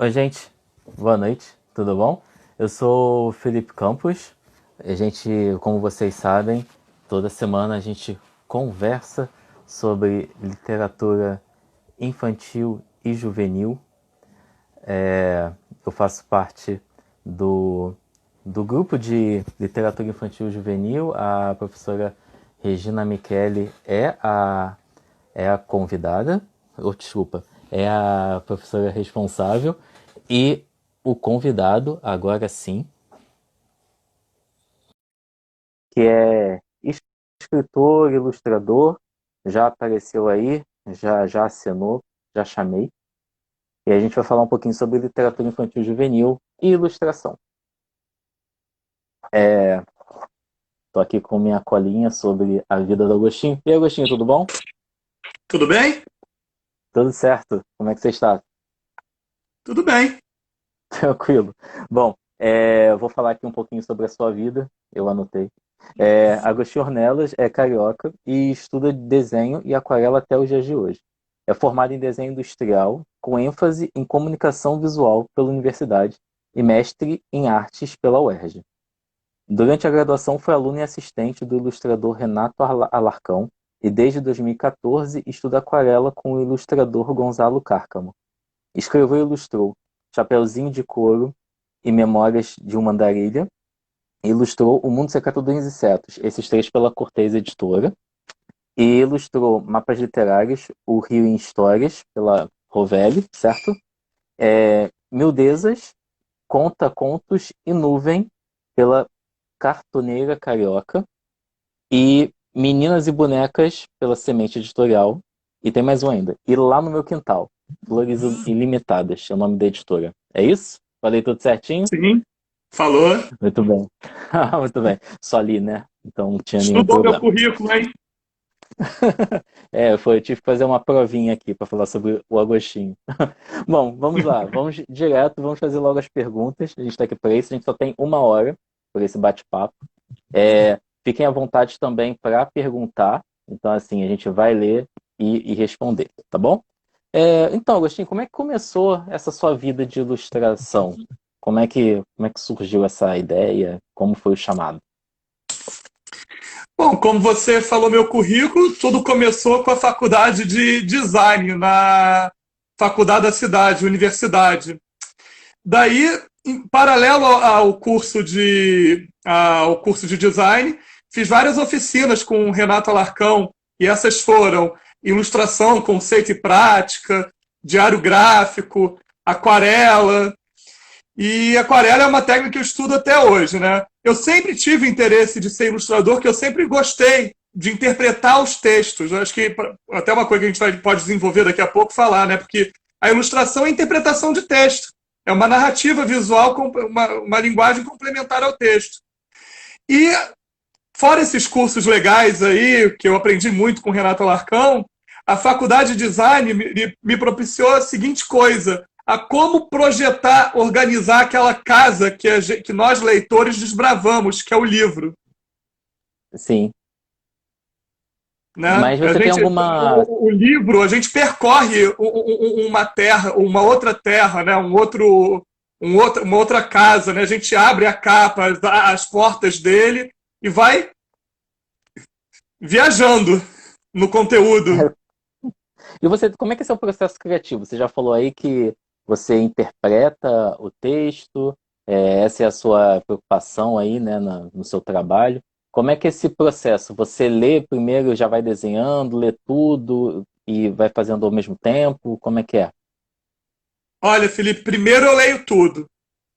Oi, gente. Boa noite. Tudo bom? Eu sou o Felipe Campos. A gente, como vocês sabem, toda semana a gente conversa sobre literatura infantil e juvenil. Eu faço parte do, do grupo de literatura infantil e juvenil. A professora Regina Michele é a convidada, ou desculpa, é a professora responsável. E o convidado, agora sim, que é escritor, ilustrador, já apareceu aí, já acenou, já chamei. E a gente vai falar um pouquinho sobre literatura infantil juvenil e ilustração. Tô aqui com minha colinha sobre a vida do Agostinho. E aí, Agostinho, tudo bom? Tudo bem? Tudo certo. Como é que você está? Tudo bem. Tranquilo. Bom, eu vou falar aqui um pouquinho sobre a sua vida. Eu anotei. Agostinho Ornelas é carioca e estuda desenho e aquarela até os dias de hoje. É formado em desenho industrial, com ênfase em comunicação visual pela universidade e mestre em artes pela UERJ. Durante a graduação foi aluno e assistente do ilustrador Renato Alarcão e desde 2014 estuda aquarela com o ilustrador Gonzalo Cárcamo. Escreveu e ilustrou Chapeuzinho de Couro e Memórias de uma Andarilha. Ilustrou O Mundo Secreto dos Insetos, esses três pela Cortez Editora. E ilustrou Mapas Literários, O Rio em Histórias, pela Rovelli, certo? Mildezas, Conta Contos e Nuvem, pela Cartoneira Carioca. E Meninas e Bonecas, pela Semente Editorial. E tem mais um ainda. E Lá no Meu Quintal, Flores Ilimitadas, é o nome da editora. É isso? Falei tudo certinho? Sim, falou. Muito bem. Muito bem. Só li, né? Então não tinha nenhum Estudou meu problema. currículo, hein? Eu tive que fazer uma provinha aqui para falar sobre o Agostinho. Bom, vamos lá. Vamos direto, vamos fazer logo as perguntas. A gente está aqui para isso. A gente só tem 1 hora por esse bate-papo. Fiquem à vontade também para perguntar. Então, assim, a gente vai ler e responder, tá bom? Então, Agostinho, como é que começou essa sua vida de ilustração? Como é que surgiu essa ideia? Como foi o chamado? Bom, como você falou meu currículo, tudo começou com a faculdade de design na faculdade da cidade, universidade. Daí, em paralelo ao curso de design, fiz várias oficinas com o Renato Alarcão, e essas foram ilustração, conceito e prática, diário gráfico, aquarela. E aquarela é uma técnica que eu estudo até hoje, né? Eu sempre tive interesse de ser ilustrador, que eu sempre gostei de interpretar os textos. Eu acho que até uma coisa que a gente pode desenvolver daqui a pouco falar, né? Porque a ilustração é a interpretação de texto. É uma narrativa visual, uma linguagem complementar ao texto. E fora esses cursos legais aí, que eu aprendi muito com o Renato Alarcão, a faculdade de design me propiciou a seguinte coisa: a como projetar, organizar aquela casa que nós, leitores, desbravamos, que é o livro. Sim. Né? Mas você tem alguma. O livro, a gente percorre uma terra, uma outra terra, né? Uma outra casa. Né? A gente abre a capa, as portas dele e vai viajando no conteúdo. E você, como é que é seu processo criativo? Você já falou aí que você interpreta o texto, essa é a sua preocupação aí, né, no seu trabalho. Como é que é esse processo? Você lê primeiro, já vai desenhando, lê tudo e vai fazendo ao mesmo tempo? Como é que é? Olha, Felipe, primeiro eu leio tudo.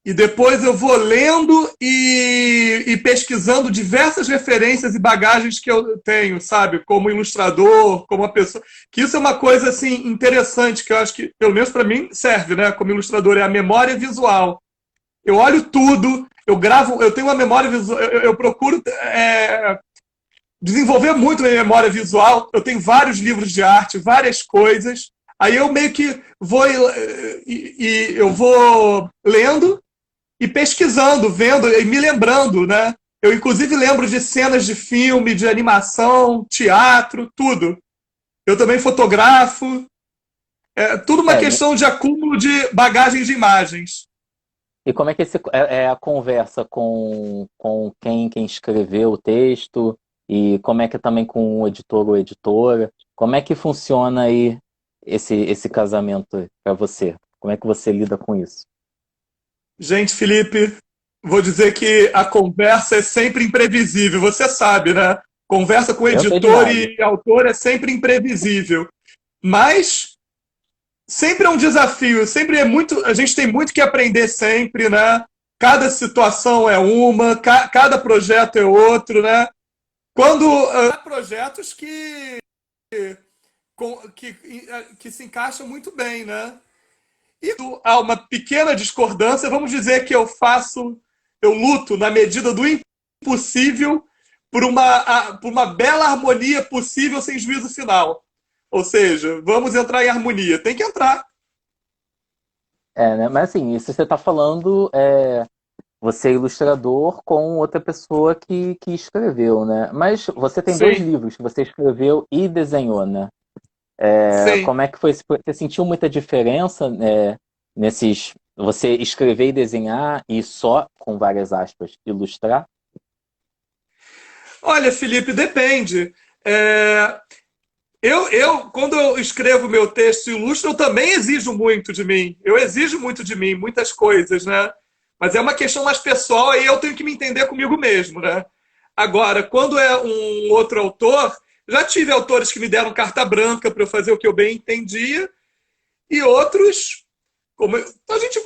E depois eu vou lendo e pesquisando diversas referências e bagagens que eu tenho, sabe? Como ilustrador, como uma pessoa. Que isso é uma coisa assim interessante, que eu acho que, pelo menos para mim, serve, né? Como ilustrador, é a memória visual. Eu olho tudo, eu gravo, eu tenho uma memória visual, eu procuro desenvolver muito minha memória visual. Eu tenho vários livros de arte, várias coisas. Aí eu meio que vou eu vou lendo e pesquisando, vendo e me lembrando, né? Eu, inclusive, lembro de cenas de filme, de animação, teatro, tudo. Eu também fotografo. É tudo uma É, questão de acúmulo de bagagem de imagens. e como é que é a conversa com quem escreveu o texto e como é que é também com o editor ou editora? Como é que funciona aí esse casamento para você? Como é que você lida com isso? Gente, Felipe, vou dizer que a conversa é sempre imprevisível. Você sabe, né? Conversa com Eu não sei de editor nada. e autor é sempre imprevisível. Mas sempre é um desafio, sempre é muito. A gente tem muito que aprender sempre, né? Cada situação é uma, cada projeto é outro, né? Quando há projetos que se encaixam muito bem, né? E há uma pequena discordância, vamos dizer que eu luto na medida do impossível por uma bela harmonia possível sem juízo final. Ou seja, vamos entrar em harmonia. Tem que entrar. É, né? Mas assim, isso você está falando, você é ilustrador com outra pessoa que escreveu, né? Mas você tem dois Sim, livros que você escreveu e desenhou, né? sim. Como é que foi? Você sentiu muita diferença, nesses. Você escrever e desenhar e só, com várias aspas, ilustrar? Olha, Felipe, depende. É, quando eu escrevo meu texto e ilustro, eu também exijo muito de mim. Eu exijo muito de mim, muitas coisas, né? Mas é uma questão mais pessoal e eu tenho que me entender comigo mesmo, né? Agora, quando é um outro autor, já tive autores que me deram carta branca para eu fazer o que eu bem entendia, e outros,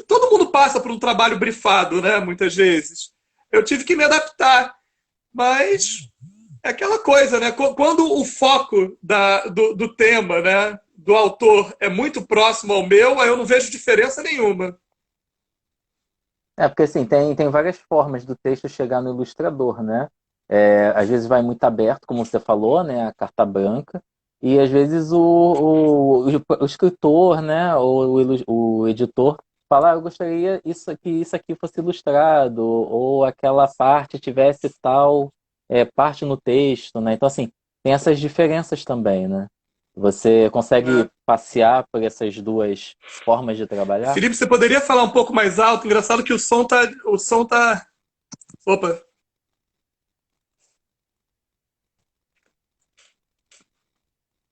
todo mundo passa por um trabalho brifado, né? Muitas vezes. Eu tive que me adaptar, mas é aquela coisa, né? Quando o foco do tema, né, do autor é muito próximo ao meu, aí eu não vejo diferença nenhuma. Porque assim, tem várias formas do texto chegar no ilustrador, né? Às vezes vai muito aberto, como você falou, né? A carta branca. E às vezes o escritor, né? Ou o editor fala, eu gostaria que isso aqui fosse ilustrado, ou aquela parte tivesse tal parte no texto, né? Então, assim, tem essas diferenças também, né? Você consegue Né? passear por essas duas formas de trabalhar? Felipe, você poderia falar um pouco mais alto? Engraçado que o som tá. Opa,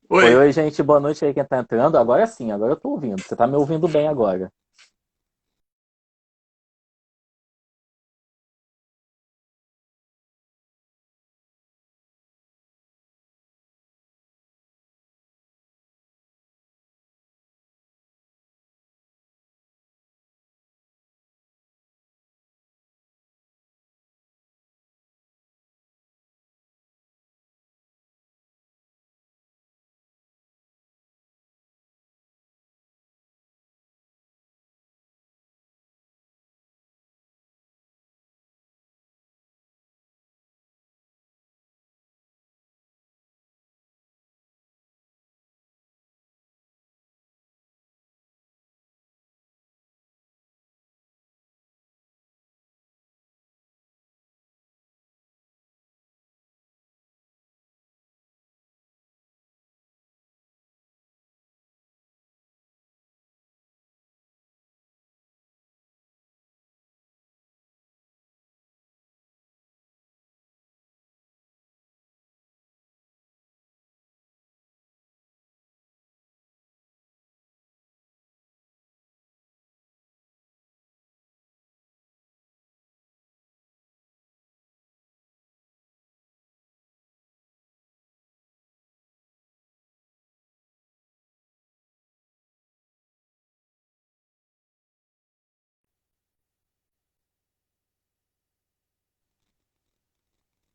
Oi, oi. oi, gente, boa noite aí quem tá entrando. Agora sim, agora eu tô ouvindo. Você tá me ouvindo bem agora.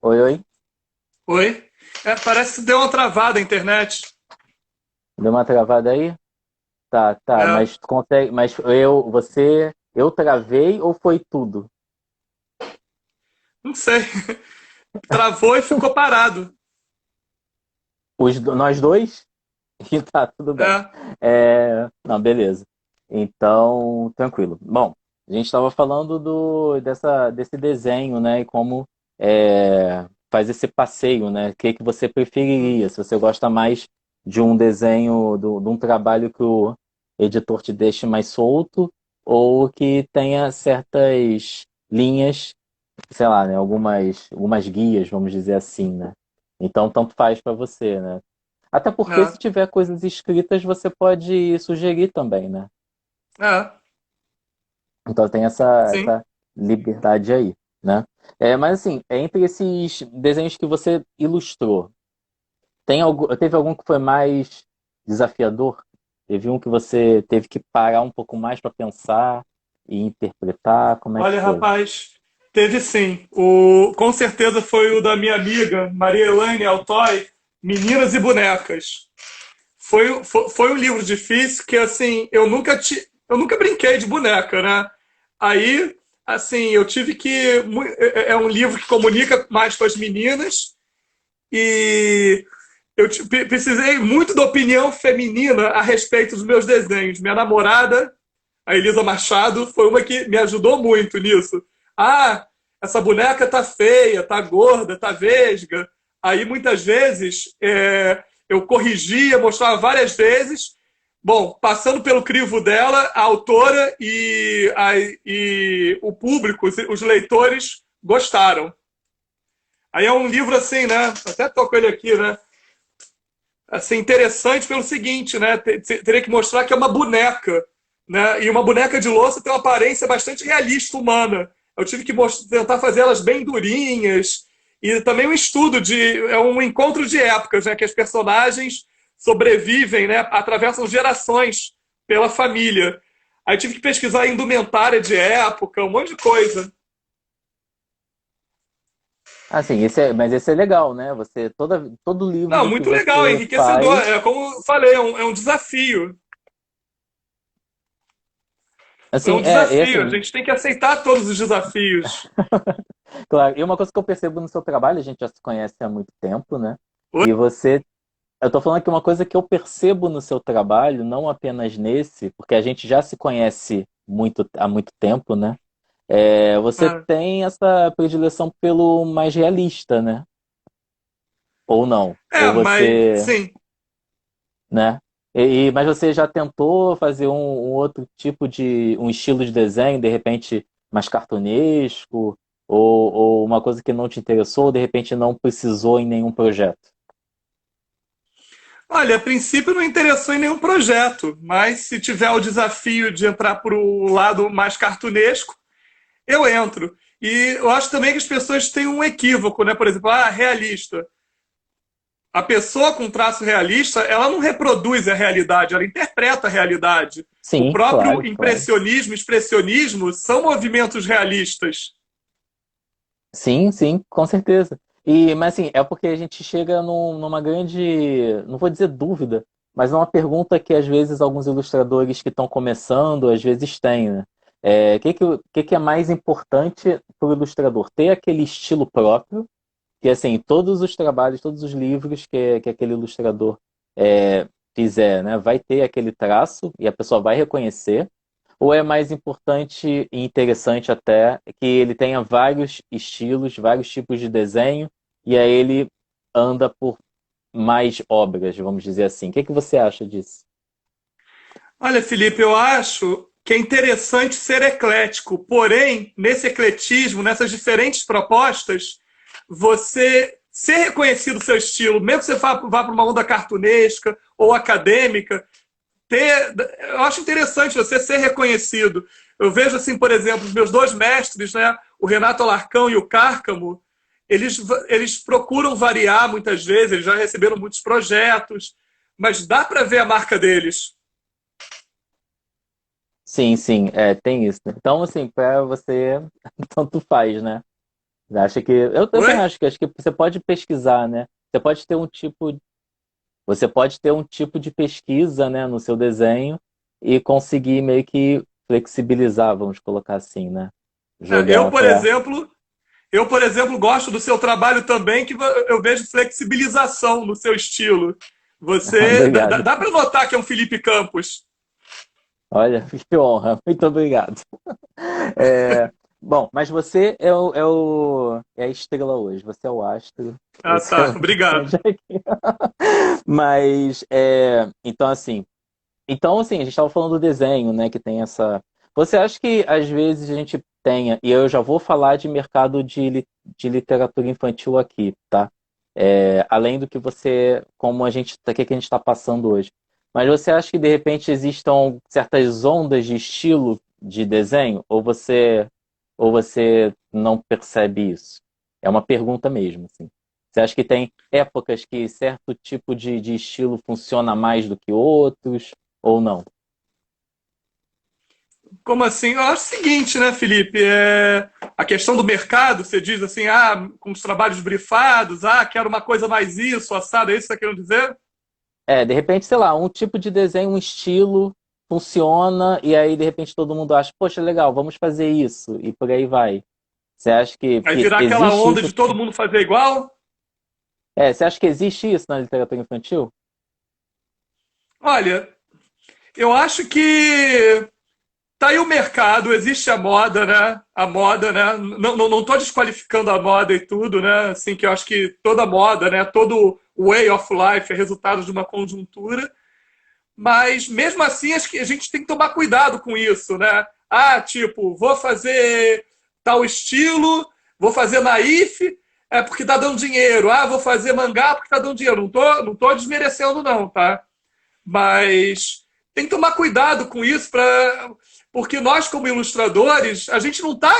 Oi, oi. Oi. É, parece que deu uma travada a internet. Deu uma travada aí? Tá, tá, É, mas tu consegue, mas eu travei ou foi tudo? não sei. Travou e ficou parado. Nós dois? E tá, tudo bem. É. Não, beleza. Então, tranquilo. Bom, a gente estava falando desse desenho, né? E como faz esse passeio, né? O que você preferiria? Se você gosta mais de um desenho, de um trabalho editor te deixe mais solto ou que tenha certas linhas, sei lá, né? Algumas guias, vamos dizer assim, né? Então, tanto faz para você, né? Até porque se É, tiver coisas escritas, você pode sugerir também, né? é, Então tem sim. essa liberdade aí, né? Mas assim, entre esses desenhos que você ilustrou, teve algum que foi mais desafiador? Teve um que você teve que parar um pouco mais para pensar e interpretar? Como é que Olha, foi? rapaz, teve sim. Com certeza foi o da minha amiga Maria Elaine Altoy, Meninas e Bonecas. Foi um livro difícil que, assim, eu nunca brinquei de boneca, né? Aí, assim, eu tive que. É um livro que comunica mais com as meninas e precisei muito da opinião feminina a respeito dos meus desenhos. Minha namorada, a Elisa Machado, foi uma que me ajudou muito nisso. Ah, essa boneca tá feia, tá gorda, tá vesga. Aí muitas vezes eu corrigia, mostrava várias vezes. Bom, passando pelo crivo dela, a autora e o público, os leitores, gostaram. Aí é um livro assim, né? Até tô com ele aqui, né? Assim, interessante pelo seguinte, né? Teria que mostrar que é uma boneca, né? E uma boneca de louça tem uma aparência bastante realista humana. Eu tive que tentar fazer elas bem durinhas e também um estudo é um encontro de épocas, né? Que as personagens sobrevivem, né? Atravessam gerações pela família. Aí tive que pesquisar indumentária de época, um monte de coisa. Assim, mas esse é legal, né? Todo Não, livro que muito legal, você enriquecedor. faz, É como eu falei, é um desafio. É um assim, e desafio. A assim, gente tem que aceitar todos os desafios. claro, e uma coisa que eu percebo no seu trabalho, a gente já se conhece há muito tempo, né? E você Eu tô falando que uma coisa que eu percebo no seu trabalho, não apenas nesse, porque a gente já se conhece há muito tempo, né? Você Ah, tem essa predileção pelo mais realista, né? Ou não? Ou mas você, sim. né? Mas você já tentou fazer um outro tipo um estilo de desenho, de repente mais cartunesco, ou uma coisa que não te interessou, ou de repente não precisou em nenhum projeto? Olha, a princípio não interessou em nenhum projeto, mas se tiver o desafio de entrar para o lado mais cartunesco, eu entro. E eu acho também que as pessoas têm um equívoco, né? Por exemplo, realista. A pessoa com traço realista, ela não reproduz a realidade, ela interpreta a realidade. O Sim, próprio claro, claro. impressionismo, expressionismo são movimentos realistas. Sim, sim, com certeza. Mas assim, é porque a gente chega numa grande, não vou dizer dúvida, mas numa pergunta que às vezes alguns ilustradores que estão começando, às vezes têm, né? O que é mais importante para o ilustrador? Ter aquele estilo próprio, que assim, todos os trabalhos, todos os livros que aquele ilustrador fizer, né, vai ter aquele traço e a pessoa vai reconhecer. Ou é mais importante e interessante até que ele tenha vários estilos, vários tipos de desenho, e aí ele anda por mais obras, vamos dizer assim. O que você acha disso? Olha, Felipe, eu acho que é interessante ser eclético, porém, nesse ecletismo, nessas diferentes propostas, você ser reconhecido o seu estilo, mesmo que você vá para uma onda cartunesca ou acadêmica, eu acho interessante você ser reconhecido. Eu vejo assim, por exemplo, os meus dois mestres, né, o Renato Alarcão e o Cárcamo, eles procuram variar muitas vezes, eles já receberam muitos projetos, mas dá para ver a marca deles. Sim, sim, tem isso, né? Então, assim, para você, tanto faz, né? Eu Oi? também acho que você pode pesquisar, né? Você pode ter um tipo de pesquisa, né, no seu desenho e conseguir meio que flexibilizar, vamos colocar assim, né? É, Jogar para. Eu, por exemplo, gosto do seu trabalho também, que eu vejo flexibilização no seu estilo. Você Obrigado. dá para notar que é um Felipe Campos. Olha, que honra. Muito obrigado. Bom, mas você é a estrela hoje. Você é o astro. Ah, Você é tá. o Obrigado. importante aqui. Mas, então, assim, Então, assim, a gente estava falando do desenho, né, que tem essa... Você acha que, às vezes, a gente tenha, e eu já vou falar de mercado de literatura infantil aqui, tá? Além do que você, como a gente, que a gente está passando hoje. Mas você acha que, de repente, existam certas ondas de estilo de desenho? Ou você não percebe isso? É uma pergunta mesmo, assim. Você acha que tem épocas que certo tipo de estilo funciona mais do que outros? Ou não? Como assim? Eu acho o seguinte, né, Felipe? A questão do mercado, você diz assim, com os trabalhos brifados, quero uma coisa mais isso, assado, é isso que você está querendo dizer? De repente, sei lá, um tipo de desenho, um estilo funciona, e aí de repente todo mundo acha, poxa, legal, vamos fazer isso, e por aí vai. Você acha que, Vai porque virar aquela existe onda isso? de todo mundo fazer igual? Você acha que existe isso na literatura infantil? Olha, eu acho que tá aí o mercado, existe a moda, né? A moda, né? Não tô desqualificando a moda e tudo, né? Assim, que eu acho que toda moda, né? Todo way of life é resultado de uma conjuntura. Mas mesmo assim, acho que a gente tem que tomar cuidado com isso, né? Tipo, vou fazer tal estilo, vou fazer naif, porque tá dando dinheiro. Vou fazer mangá porque tá dando dinheiro. Não tô desmerecendo, não, tá? Mas tem que tomar cuidado com isso, porque nós, como ilustradores, a gente não está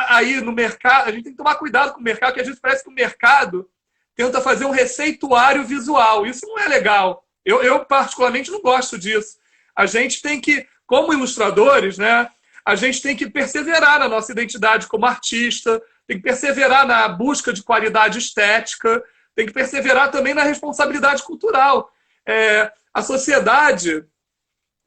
aí no mercado, a gente tem que tomar cuidado com o mercado, porque a gente parece que o mercado tenta fazer um receituário visual. Isso não é legal. Eu particularmente, não gosto disso. A gente tem que, como ilustradores, né, a gente tem que perseverar na nossa identidade como artista, tem que perseverar na busca de qualidade estética, tem que perseverar também na responsabilidade cultural. A sociedade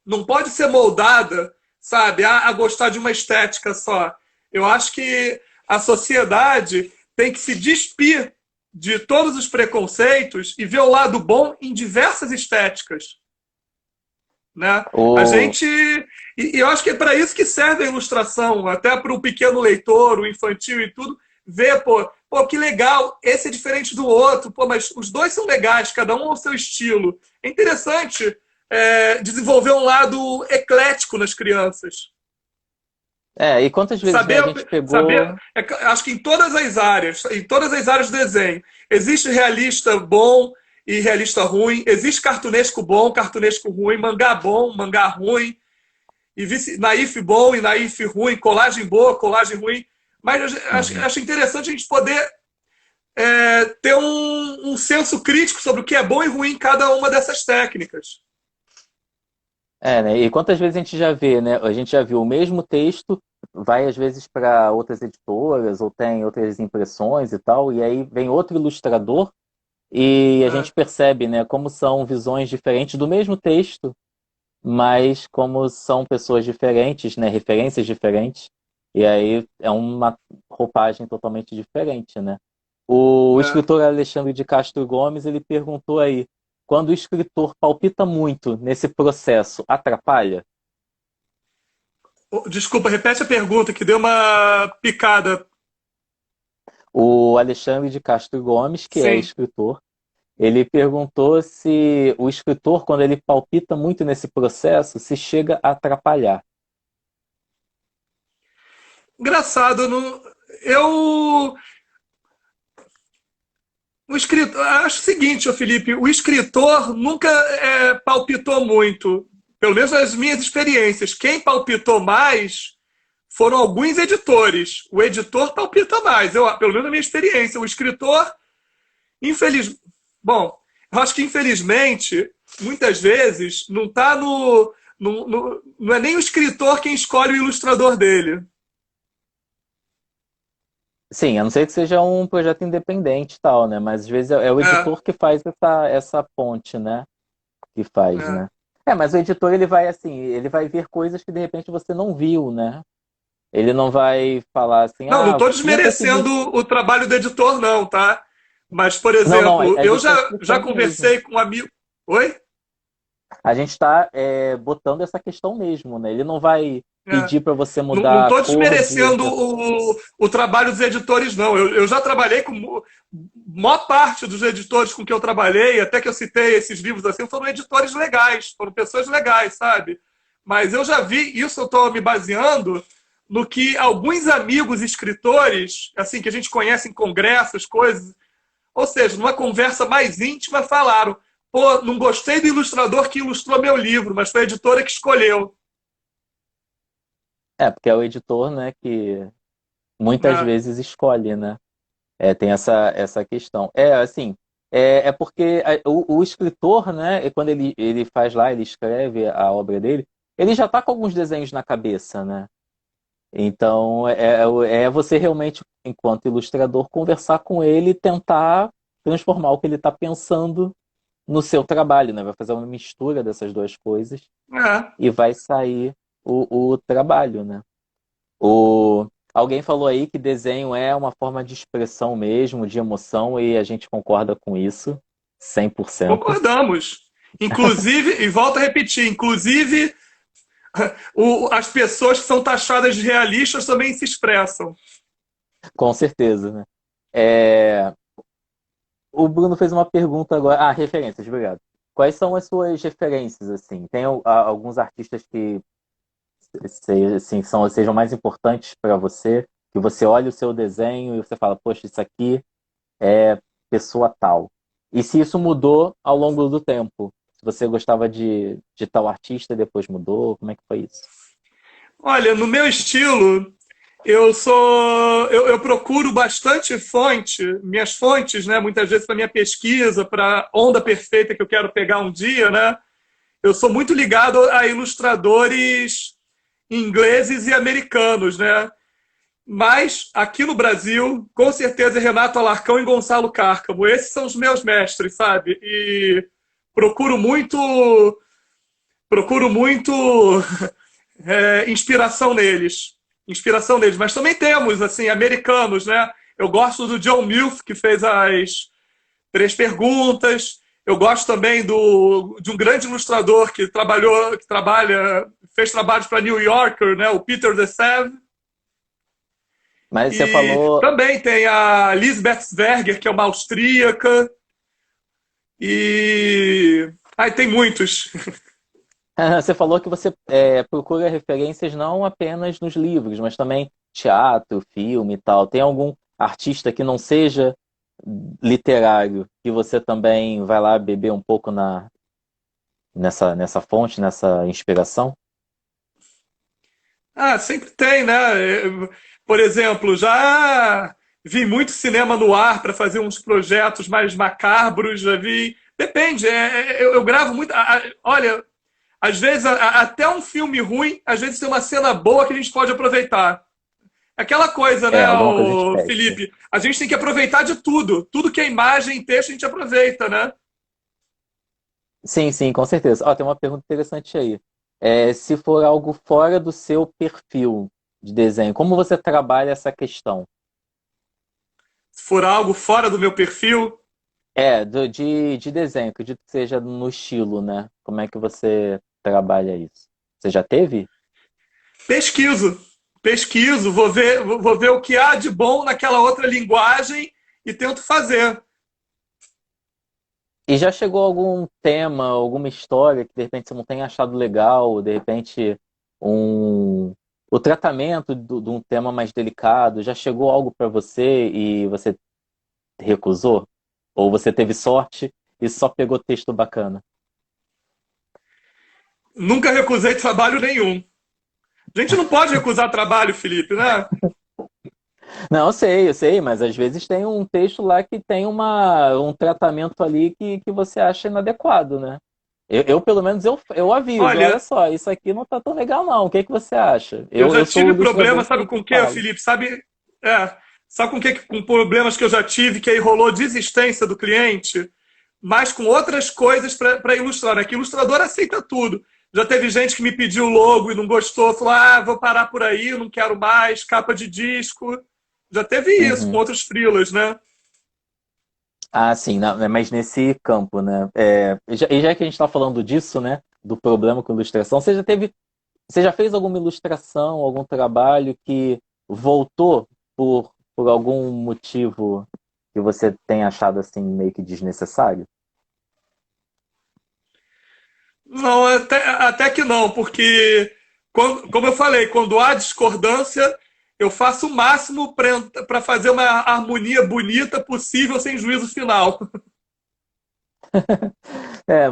não pode ser moldada, sabe, a gostar de uma estética só. Eu acho que a sociedade tem que se despir de todos os preconceitos e ver o lado bom em diversas estéticas, né? A O... gente e eu acho que é para isso que serve a ilustração, até para o pequeno leitor, o infantil e tudo, ver, pô, que legal, esse é diferente do outro, pô, mas os dois são legais, cada um ao seu estilo. É interessante desenvolver um lado eclético nas crianças. E quantas vezes, né, a Saber, gente saber, pegou... acho que em todas as áreas do desenho, existe realista bom e realista ruim, existe cartunesco bom, cartunesco ruim, mangá bom, mangá ruim, e naif bom e naif ruim, colagem boa, colagem ruim. Mas Uhum. acho interessante a gente poder ter um senso crítico sobre o que é bom e ruim em cada uma dessas técnicas. Né? E quantas vezes a gente já vê, né? A gente já viu o mesmo texto, vai às vezes para outras editoras, ou tem outras impressões e tal, e aí vem outro ilustrador, e a Né? gente percebe, né, como são visões diferentes do mesmo texto, mas como são pessoas diferentes, né, referências diferentes, e aí é uma roupagem totalmente diferente, né? O Né? escritor Alexandre de Castro Gomes, ele perguntou aí, quando o escritor palpita muito nesse processo, atrapalha? Desculpa, repete a pergunta que deu uma picada. O Alexandre de Castro Gomes, que é Sim. escritor, ele perguntou se o escritor, quando ele palpita muito nesse processo, se chega a atrapalhar. Engraçado, não, eu o escritor, acho o seguinte, ô Felipe, o escritor nunca palpitou muito, pelo menos nas minhas experiências. Quem palpitou mais foram alguns editores. O editor palpita mais, pelo menos na minha experiência. O escritor, infeliz... Bom, eu acho que infelizmente, muitas vezes, não está não é nem o escritor quem escolhe o ilustrador dele. Sim, a não ser que seja um projeto independente e tal, né? Mas às vezes é o É, editor que faz essa ponte, né? Que faz, é. né? Mas o editor ele vai assim, ele vai ver coisas que de repente você não viu, né? Ele não vai falar assim, Não estou pinta esse desmerecendo bicho. o trabalho do editor, não, tá? Mas, por Não, não, exemplo, a eu gente está já explicando mesmo. conversei com um amigo. Oi? A gente está botando essa questão mesmo, né? Ele não vai. É. pedir para você Não mudar a estou cor desmerecendo o trabalho dos editores, não. Eu já trabalhei com maior parte dos editores com que eu trabalhei, até que eu citei esses livros assim, foram editores legais, foram pessoas legais, sabe? Mas eu já vi, isso eu estou me baseando no que alguns amigos escritores, assim, que a gente conhece em congressos, coisas, ou seja, numa conversa mais íntima, falaram: pô, não gostei do ilustrador que ilustrou meu livro, mas foi a editora que escolheu. É, porque é o editor, né, que muitas Né? vezes escolhe, né? Tem essa questão. Assim, é porque o escritor, né, quando ele faz lá, ele escreve a obra dele, ele já está com alguns desenhos na cabeça, né? Então, é você realmente, enquanto ilustrador, conversar com ele e tentar transformar o que ele está pensando no seu trabalho, né? Vai fazer uma mistura dessas duas coisas É. e vai sair o trabalho, né? Alguém falou aí que desenho é uma forma de expressão mesmo, de emoção, e a gente concorda com isso, 100%. Concordamos. Inclusive, e volto a repetir, inclusive as pessoas que são taxadas de realistas também se expressam. Com certeza, né? É, O Bruno fez uma pergunta agora. Ah, referências, obrigado. Quais são as suas referências, assim? Tem alguns artistas que assim, sejam mais importantes para você, que você olha o seu desenho e você fala, poxa, isso aqui é pessoa tal. E se isso mudou ao longo do tempo? Se você gostava de tal artista e depois mudou, como é que foi isso? Olha, no meu estilo, eu procuro bastante minhas fontes, né? Muitas vezes para minha pesquisa, para a onda perfeita que eu quero pegar um dia, né? Eu sou muito ligado a ilustradores ingleses e americanos, né? Mas aqui no Brasil, com certeza, é Renato Alarcão e Gonçalo Cárcamo. Esses são os meus mestres, sabe? E procuro muito, procuro muito inspiração neles. Inspiração neles. Mas também temos, assim, americanos, né? Eu gosto do John Mills, que fez as três perguntas. Eu gosto também de um grande ilustrador fez trabalhos para New Yorker, né? O Peter DeSeve. Mas você E falou, também tem a Lisbeth Sverger, que é uma austríaca. E. Ai, tem muitos. você falou que você procura referências não apenas nos livros, mas também teatro, filme e tal. Tem algum artista que não seja literário que você também vai lá beber um pouco nessa fonte, nessa inspiração? Ah, sempre tem, né? Por exemplo, já vi muito cinema no ar para fazer uns projetos mais macabros, já vi. Depende, eu gravo muito. Olha, às vezes até um filme ruim, às vezes tem uma cena boa que a gente pode aproveitar. Aquela coisa, né, Alguma coisa a gente o pesca. Felipe? A gente tem que aproveitar de tudo. Tudo que é imagem e texto a gente aproveita, né? Sim, sim, com certeza. Tem uma pergunta interessante aí. Se for algo fora do seu perfil de desenho, como você trabalha essa questão? Se for algo fora do meu perfil, De desenho, acredito que seja no estilo, né? Como é que você trabalha isso? Você já teve? pesquiso. Pesquiso, vou ver o que há de bom naquela outra linguagem e tento fazer. E já chegou algum tema, alguma história que de repente você não tenha achado legal, de repente um, o tratamento de um tema mais delicado, já chegou algo para você e você recusou? Ou você teve sorte e só pegou texto bacana? Nunca recusei trabalho nenhum. A gente não pode recusar trabalho, Felipe, né? Não, eu sei, mas às vezes tem um texto lá que tem um tratamento ali que você acha inadequado, né? Pelo menos, eu aviso, olha Olha, só, isso aqui não tá tão legal não, o que que você acha? eu Eu, já eu sou o tive problema, ilustrador sabe que com o que, falo. Felipe? É, sabe com problemas que eu já tive, que aí rolou desistência do cliente, mas com outras coisas para ilustrar, né? Que ilustrador aceita tudo. Já teve gente que me pediu logo e não gostou, falou: ah, vou parar por aí, não quero mais, capa de disco. Já teve isso com Uhum. outros freelas, né? Ah, sim, mas nesse campo, né? E já que a gente está falando disso, né? Do problema com ilustração, você já teve. Você já fez alguma ilustração, algum trabalho que voltou por algum motivo que você tenha achado assim meio que desnecessário? Não, até que não, porque, como eu falei, quando há discordância, eu faço o máximo para fazer uma harmonia bonita possível sem juízo final.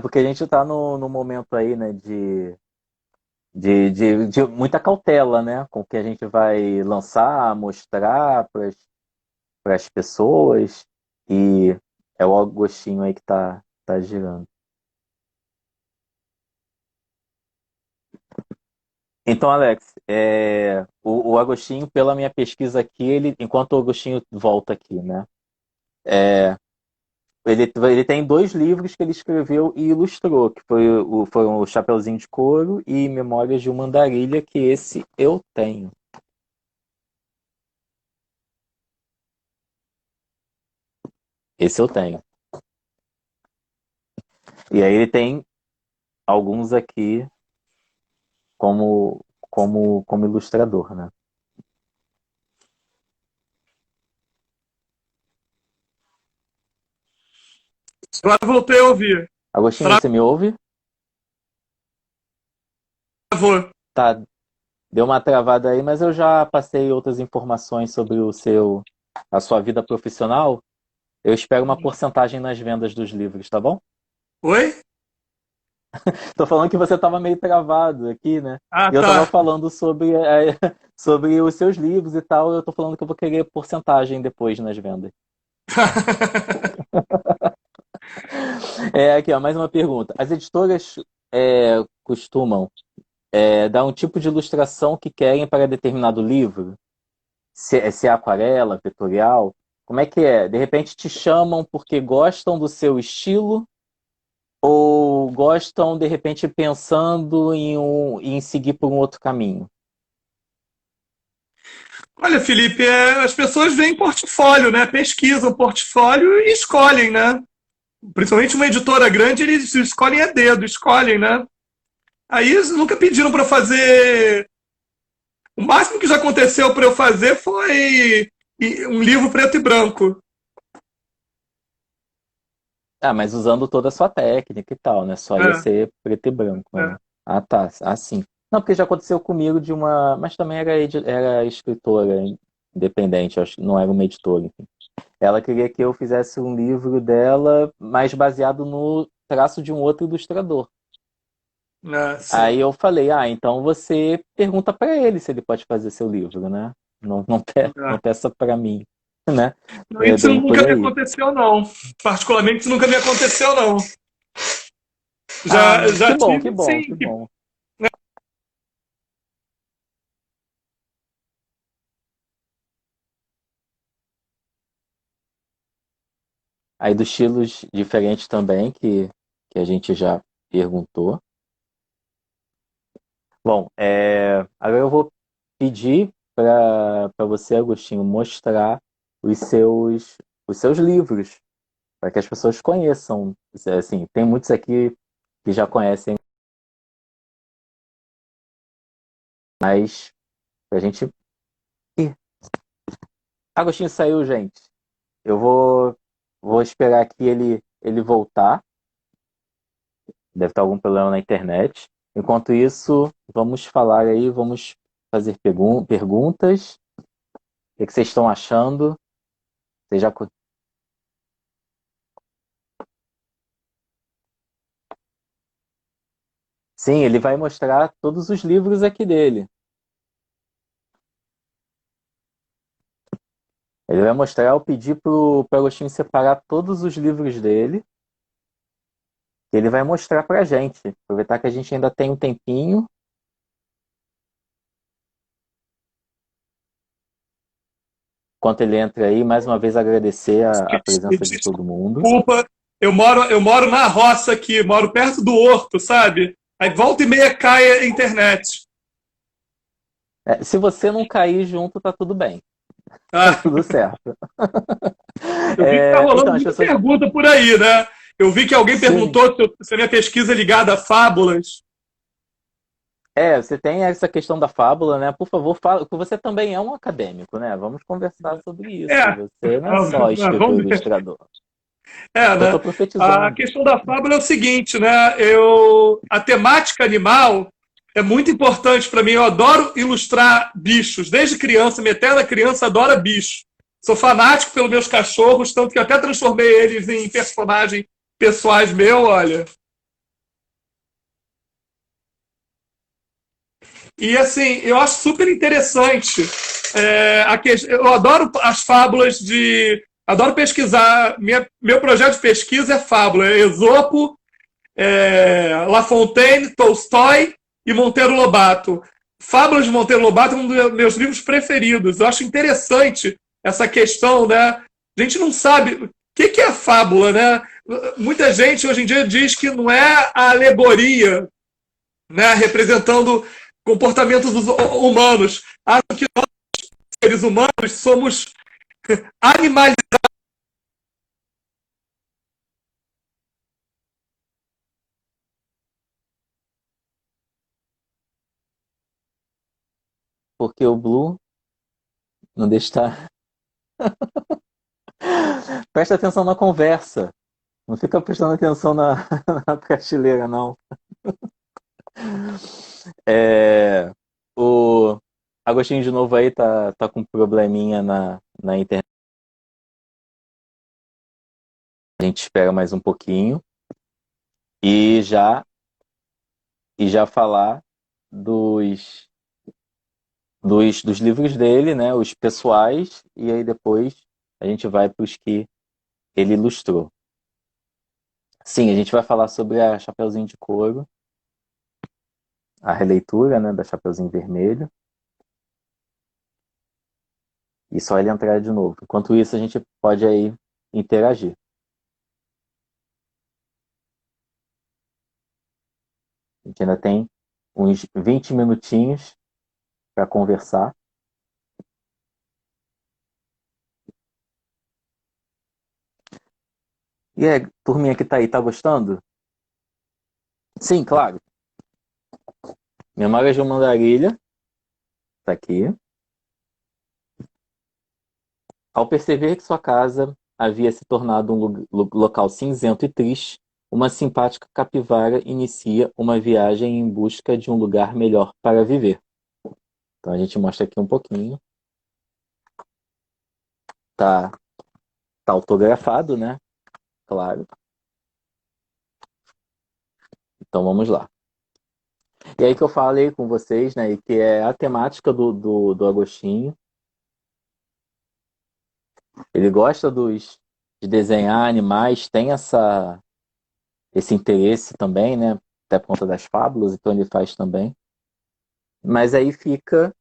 Porque a gente está no momento aí, né, de muita cautela, né, com o que a gente vai lançar, mostrar para as pessoas, e é o Agostinho aí que tá girando. Então, Alex, o Agostinho, pela minha pesquisa aqui, enquanto o Agostinho volta aqui, né? Ele tem dois livros que ele escreveu e ilustrou, que foram o Chapeuzinho de Couro e Memórias de uma Andarilha, que esse eu tenho. Esse eu tenho. E aí ele tem alguns aqui como ilustrador, né? Agora voltei a ouvir. Agostinho, você me ouve? Travou. Tá, deu uma travada aí, mas eu já passei outras informações sobre a sua vida profissional. Eu espero uma porcentagem nas vendas dos livros, tá bom? Oi? Tô falando que você tava meio travado aqui, né? Ah, E eu tava tá. falando sobre, sobre os seus livros e tal. Eu tô falando que eu vou querer porcentagem depois nas vendas. Aqui, ó, mais uma pergunta. As editoras costumam dar um tipo de ilustração que querem para determinado livro? Se é aquarela, vetorial? Como é que é? De repente te chamam porque gostam do seu estilo ou gostam, de repente, pensando em seguir por um outro caminho? Olha, Felipe, as pessoas veem portfólio, né? Pesquisam portfólio e escolhem, né? Principalmente uma editora grande, eles escolhem a dedo, escolhem, né? Aí eles nunca pediram para fazer. O máximo que já aconteceu para eu fazer foi um livro preto e branco. Ah, mas usando toda a sua técnica e tal, né? Só ia É, ser preto e branco, é. né? Ah, tá. Assim. Não, porque já aconteceu comigo de uma. Mas também era escritora independente, acho que não era uma editora, enfim. Ela queria que eu fizesse um livro dela, mais baseado no traço de um outro ilustrador. Sim. Aí eu falei, então você pergunta para ele se ele pode fazer seu livro, né? Não É. peça para mim, né? Não, É isso bem por nunca me aí. aconteceu, não. Particularmente, isso nunca me aconteceu, não. Ah, que Já bom, que tive, bom, que sim. bom. Aí dos estilos diferentes também, que a gente já perguntou. Bom, agora eu vou pedir para você, Agostinho, mostrar os seus livros, para que as pessoas conheçam. Assim, tem muitos aqui que já conhecem, mas a gente. Ih, Agostinho saiu, gente. Eu vou esperar aqui ele voltar. Deve estar algum problema na internet. Enquanto isso, vamos falar aí, vamos fazer perguntas. O que vocês estão achando? Vocês já... Sim, ele vai mostrar todos os livros aqui dele. Ele vai mostrar, eu pedi pro Agostinho separar todos os livros dele, que ele vai mostrar pra gente. Aproveitar que a gente ainda tem um tempinho. Enquanto ele entra aí, mais uma vez agradecer a presença de todo mundo. Desculpa, eu moro na roça aqui, moro perto do horto, sabe? Aí volta e meia cai a internet. Se você não cair junto, tá tudo bem. Tá Ah, tudo certo. eu vi que tá rolando Então, as muita pessoas. pergunta por aí, né? Eu vi que alguém Sim. perguntou se a minha pesquisa é ligada a fábulas. Você tem essa questão da fábula, né? Por favor, fala, que você também é um acadêmico, né? Vamos conversar sobre isso. É, Você não é só escritor e vamos ver. ilustrador. Eu estou Né? A profetizando. questão da fábula é o seguinte, né? A temática animal é muito importante para mim. Eu adoro ilustrar bichos. Desde criança, minha eterna criança adora bicho. Sou fanático pelos meus cachorros, tanto que até transformei eles em personagens pessoais meus, olha. E assim, eu acho super interessante. Eu adoro as fábulas de. Adoro pesquisar. Meu projeto de pesquisa é fábula. É Esopo, La Fontaine, Tolstói e Monteiro Lobato. Fábulas de Monteiro Lobato é um dos meus livros preferidos. Eu acho interessante essa questão, né? A gente não sabe o que é fábula, né? Muita gente hoje em dia diz que não é a alegoria, né, representando comportamentos humanos. Acho que nós, seres humanos, somos animais. Porque o Blue não deixa estar. Presta atenção na conversa. Não fica prestando atenção na prateleira, não. É, o Agostinho de novo aí tá com um probleminha na internet. A gente espera mais um pouquinho e já falar dos, dos livros dele, né? Os pessoais, e aí depois a gente vai para os que ele ilustrou. Sim, a gente vai falar sobre a Chapeuzinho de Couro, a releitura, né, da Chapeuzinho Vermelho, e só ele entrar de novo. Enquanto isso, a gente pode aí interagir. A gente ainda tem uns 20 minutinhos para conversar. E aí, turminha que tá aí, tá gostando? Sim, claro. Memórias de uma Andarilha, tá aqui. Ao perceber que sua casa havia se tornado um local cinzento e triste, uma simpática capivara inicia uma viagem em busca de um lugar melhor para viver. Então a gente mostra aqui um pouquinho. Tá, tá autografado, né? Claro. Então vamos lá. E aí que eu falei com vocês, né? Que é a temática do Agostinho. Ele gosta de desenhar animais, tem esse interesse também, né? Até por conta das fábulas, então ele faz também. Mas aí fica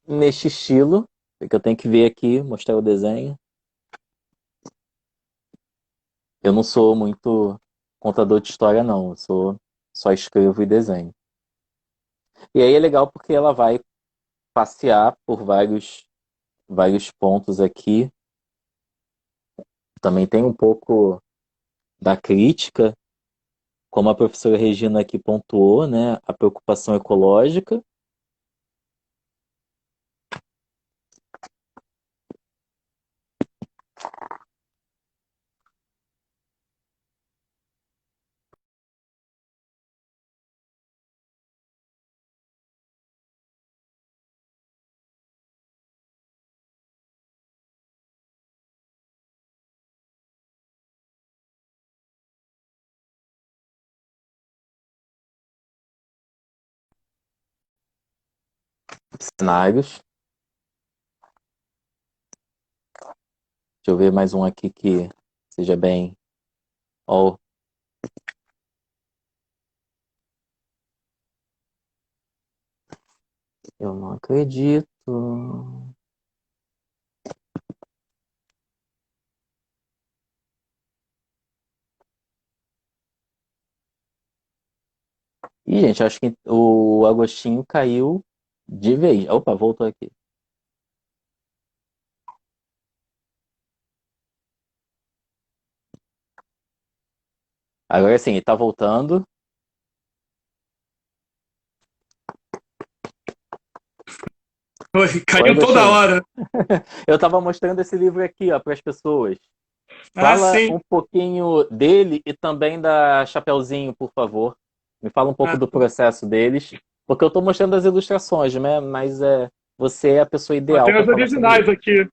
neste estilo, que eu tenho que ver aqui, mostrar o desenho. Eu não sou muito contador de história, não. Eu só escrevo e desenho. E aí é legal porque ela vai passear por vários pontos aqui. Também tem um pouco da crítica, como a professora Regina aqui pontuou, né? A preocupação ecológica. Cenários. Deixa eu ver mais um aqui que seja bem. Ó, eu não acredito. Ih, gente, acho que o Agostinho caiu de vez. Opa, voltou aqui. Agora sim, ele tá voltando. Oi, Oi, caiu toda Agostinho. hora. Eu estava mostrando esse livro aqui, ó, para as pessoas. Ah, Fala sim. um pouquinho dele e também da Chapeuzinho, por favor. Me fala um pouco Ah, do processo deles, porque eu estou mostrando as ilustrações, né? Mas você é a pessoa ideal tem para as falar sobre originais isso. aqui.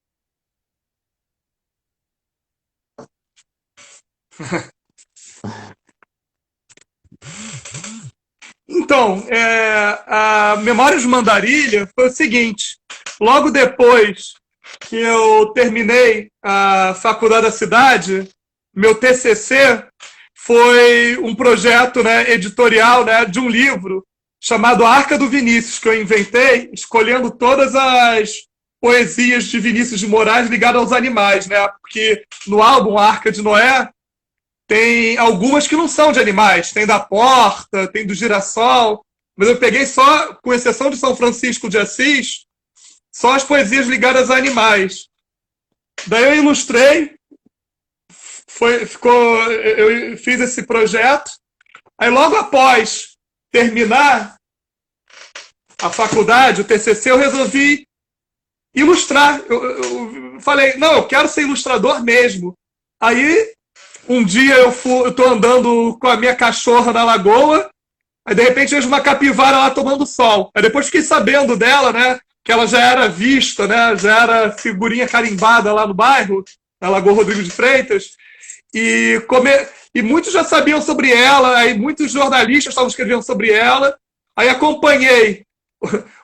Então, a Memórias de Mandarilha foi o seguinte: logo depois que eu terminei a faculdade da cidade, meu TCC foi um projeto, né, editorial, né, de um livro chamado Arca do Vinícius, que eu inventei, escolhendo todas as poesias de Vinícius de Moraes ligadas aos animais, né? Porque no álbum Arca de Noé tem algumas que não são de animais. Tem da porta, tem do girassol. Mas eu peguei só, com exceção de São Francisco de Assis, só as poesias ligadas a animais. Daí eu ilustrei, eu fiz esse projeto. Aí logo após terminar a faculdade, o TCC, eu resolvi ilustrar. Eu falei, não, eu quero ser ilustrador mesmo. Aí um dia eu tô andando com a minha cachorra na lagoa. Aí, de repente, vejo uma capivara lá tomando sol. Aí depois fiquei sabendo dela, né? Que ela já era vista, né? Já era figurinha carimbada lá no bairro, na Lagoa Rodrigo de Freitas. E, e muitos já sabiam sobre ela, aí muitos jornalistas estavam escrevendo sobre ela. Aí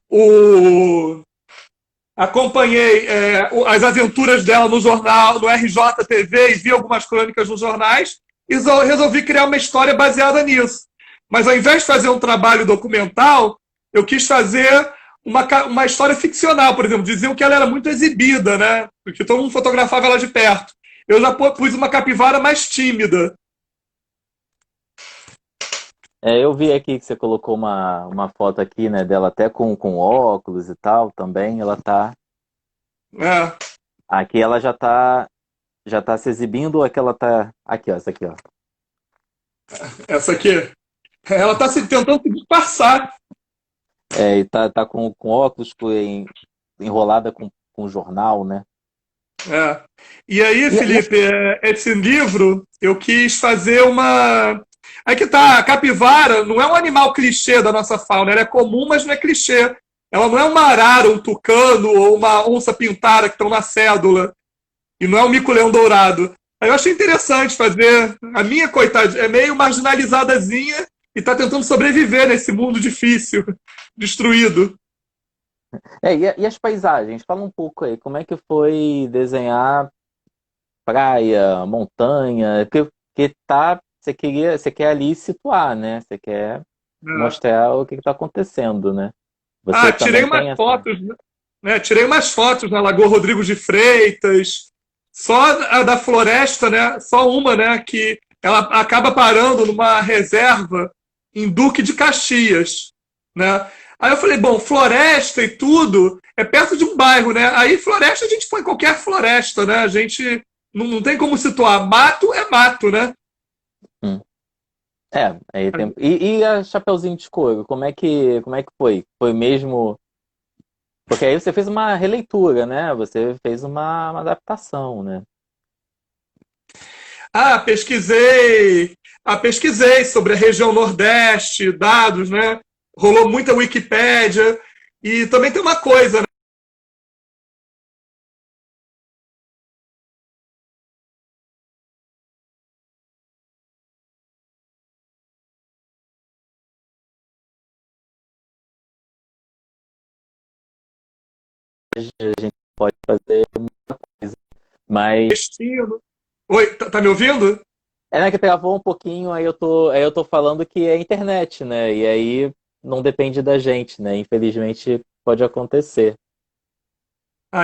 o, acompanhei as aventuras dela no jornal, no RJTV, e vi algumas crônicas nos jornais, e resolvi criar uma história baseada nisso. Mas ao invés de fazer um trabalho documental, eu quis fazer uma história ficcional, por exemplo. Diziam que ela era muito exibida, né? Porque todo mundo fotografava ela de perto. Eu já pus uma capivara mais tímida. Eu vi aqui que você colocou uma foto aqui, né, dela até com óculos e tal também. Ela tá. Né? Aqui ela já tá se exibindo ou é que ela tá. Aqui, ó, essa aqui, ó. Essa aqui. Ela está tentando se disfarçar. E tá com óculos enrolada com jornal, né? É. E aí, E Felipe, esse livro eu quis fazer uma. Aí que tá, a capivara não é um animal clichê da nossa fauna, ela é comum, mas não é clichê. Ela não é uma arara, um tucano ou uma onça pintada que estão na cédula. E não é um mico-leão dourado. Aí eu achei interessante fazer. A minha, coitada, é meio marginalizadazinha e tá tentando sobreviver nesse mundo difícil, destruído. e as paisagens? Fala um pouco aí, como é que foi desenhar praia, montanha? Você quer ali situar, né? Você quer É. mostrar o que está acontecendo, né? Você Tirei também umas tem essa. fotos, né? Tirei umas fotos na Lagoa Rodrigo de Freitas, só a da floresta, né? Só uma, né? Que ela acaba parando numa reserva em Duque de Caxias, né? Aí eu falei, bom, floresta e tudo é perto de um bairro, né? Aí floresta a gente põe qualquer floresta, né? A gente não tem como situar. Mato é mato, né? Hum. Aí tem. E a Chapeuzinho de Couro, como é que foi? Foi mesmo. Porque aí você fez uma releitura, né? Você fez uma adaptação, né? Pesquisei. Pesquisei sobre a região Nordeste, dados, né? Rolou muita Wikipédia. E também tem uma coisa, né? A gente pode fazer muita coisa. Mas Destino. Oi, tá me ouvindo? né, que travou um pouquinho, aí eu tô falando que é internet, né? E aí não depende da gente, né? Infelizmente pode acontecer.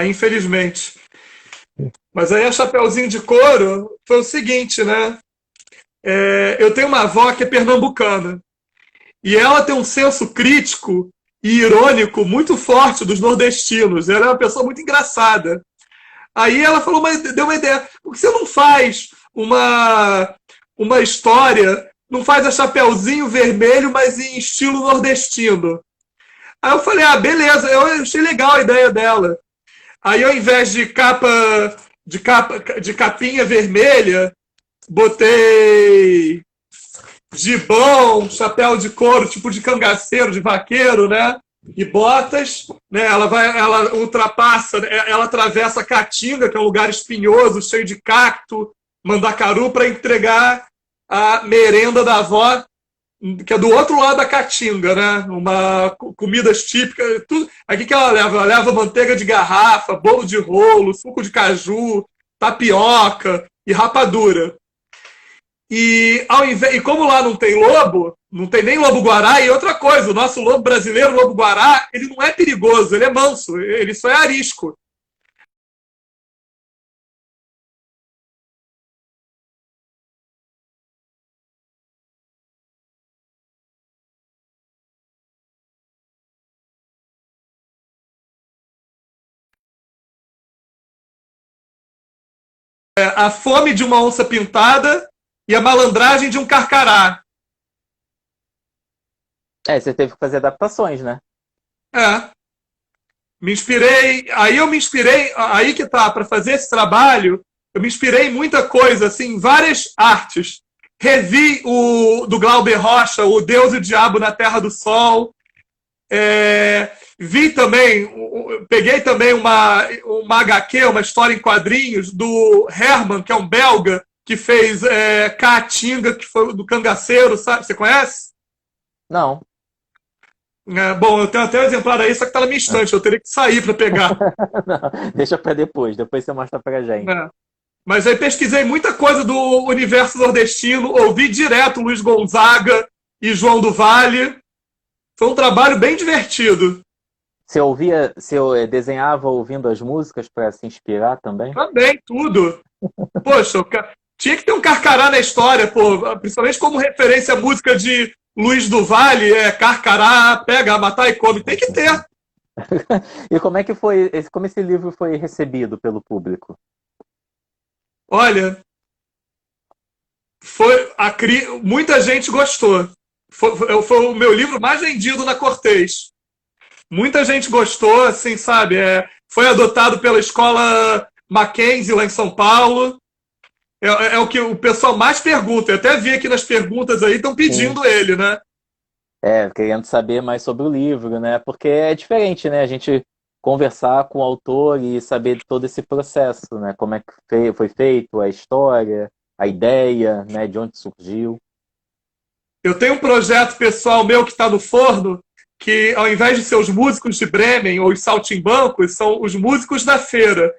Infelizmente. Mas aí a Chapeuzinho de Couro foi o seguinte, né? Eu tenho uma avó que é pernambucana. E ela tem um senso crítico e irônico muito forte dos nordestinos. Ela é uma pessoa muito engraçada. Aí ela falou, mas deu uma ideia. Por que você não faz uma história, não faz a Chapeuzinho Vermelho, mas em estilo nordestino? Aí eu falei, beleza, eu achei legal a ideia dela. Aí ao invés de capinha vermelha, botei gibão, chapéu de couro, tipo de cangaceiro, de vaqueiro, né? E botas, né? Ela ultrapassa, ela atravessa a Caatinga, que é um lugar espinhoso, cheio de cacto, mandacaru, para entregar a merenda da avó, que é do outro lado da Caatinga, né? Comidas típicas, tudo. Aqui que ela leva? Ela leva manteiga de garrafa, bolo de rolo, suco de caju, tapioca e rapadura. E como lá não tem lobo, não tem nem lobo-guará, e outra coisa, o nosso lobo brasileiro, o lobo-guará, ele não é perigoso, ele é manso, ele só é arisco. A fome de uma onça pintada e a malandragem de um carcará. Você teve que fazer adaptações, né? É. Eu me inspirei, aí que tá, para fazer esse trabalho, eu me inspirei em muita coisa, assim, várias artes. Revi do Glauber Rocha, O Deus e o Diabo na Terra do Sol. Vi também, peguei também uma HQ, uma história em quadrinhos, do Herman, que é um belga, que fez Caatinga, que foi do Cangaceiro, sabe? Você conhece? Não. Bom, eu tenho até um exemplar aí, só que tá na minha estante, eu teria que sair para pegar. Não, deixa para depois você mostra pra gente. Mas aí pesquisei muita coisa do universo nordestino, ouvi direto Luiz Gonzaga e João do Vale. Foi um trabalho bem divertido. Você desenhava ouvindo as músicas para se inspirar também? Também, tudo. Poxa, tinha que ter um Carcará na história, pô, principalmente como referência à música de Luiz do Vale, Carcará, pega, matar e come, tem que ter. E como esse livro foi recebido pelo público? Olha, muita gente gostou. Foi o meu livro mais vendido na Cortez. Muita gente gostou, assim, sabe? Foi adotado pela escola Mackenzie, lá em São Paulo. É o que o pessoal mais pergunta. Eu até vi aqui nas perguntas aí, estão pedindo ele, né? Querendo saber mais sobre o livro, né? Porque é diferente, né? A gente conversar com o autor e saber de todo esse processo, né? Como é que foi feito, a história, a ideia, né? De onde surgiu. Eu tenho um projeto pessoal meu que está no forno, que ao invés de ser os músicos de Bremen ou os saltimbancos, são os músicos da feira.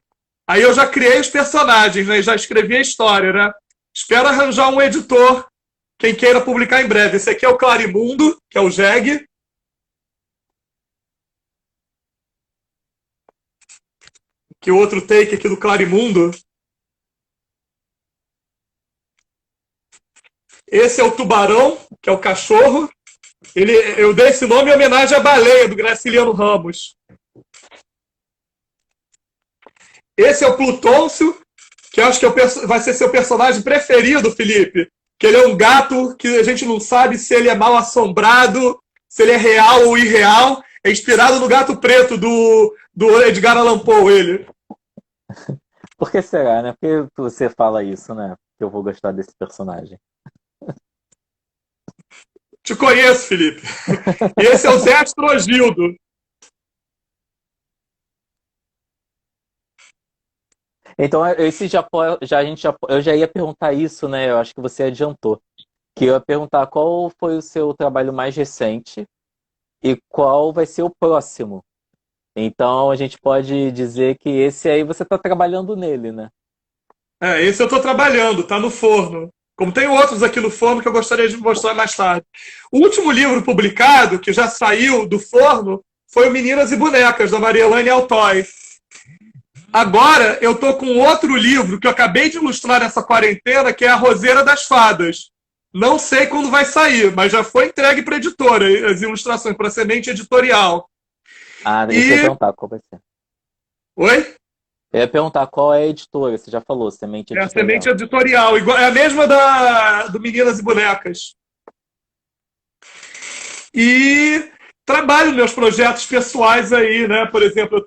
Aí eu já criei os personagens, né? Já escrevi a história, né? Espero arranjar um editor, quem queira publicar em breve. Esse aqui é o Clarimundo, que é o Jeg. Que outro take aqui do Clarimundo. Esse é o Tubarão, que é o cachorro. Eu dei esse nome em homenagem à baleia, do Graciliano Ramos. Esse é o Plutôncio, que eu acho que vai ser seu personagem preferido, Felipe. Que ele é um gato que a gente não sabe se ele é mal assombrado, se ele é real ou irreal. É inspirado no Gato Preto do Edgar Allan Poe, ele. Por que será, né? Por que você fala isso, né? Que eu vou gostar desse personagem. Te conheço, Felipe. Esse é o Zé Astrogildo. Então, eu já ia perguntar isso, né? Eu acho que você adiantou. Que eu ia perguntar qual foi o seu trabalho mais recente e qual vai ser o próximo. Então, a gente pode dizer que esse aí você está trabalhando nele, né? Esse eu estou trabalhando, tá no forno. Como tem outros aqui no forno que eu gostaria de mostrar mais tarde. O último livro publicado, que já saiu do forno, foi o Meninas e Bonecas, da Maria Elaine Altoy. Agora eu estou com outro livro que eu acabei de ilustrar nessa quarentena, que é A Roseira das Fadas. Não sei quando vai sair, mas já foi entregue para a editora, as ilustrações, para a Semente Editorial. Deixa eu perguntar qual vai ser. Oi? Eu ia perguntar qual é a editora, você já falou, Semente Editorial. É a Semente Editorial, é a mesma do Meninas e Bonecas. E trabalho meus projetos pessoais aí, né? Por exemplo,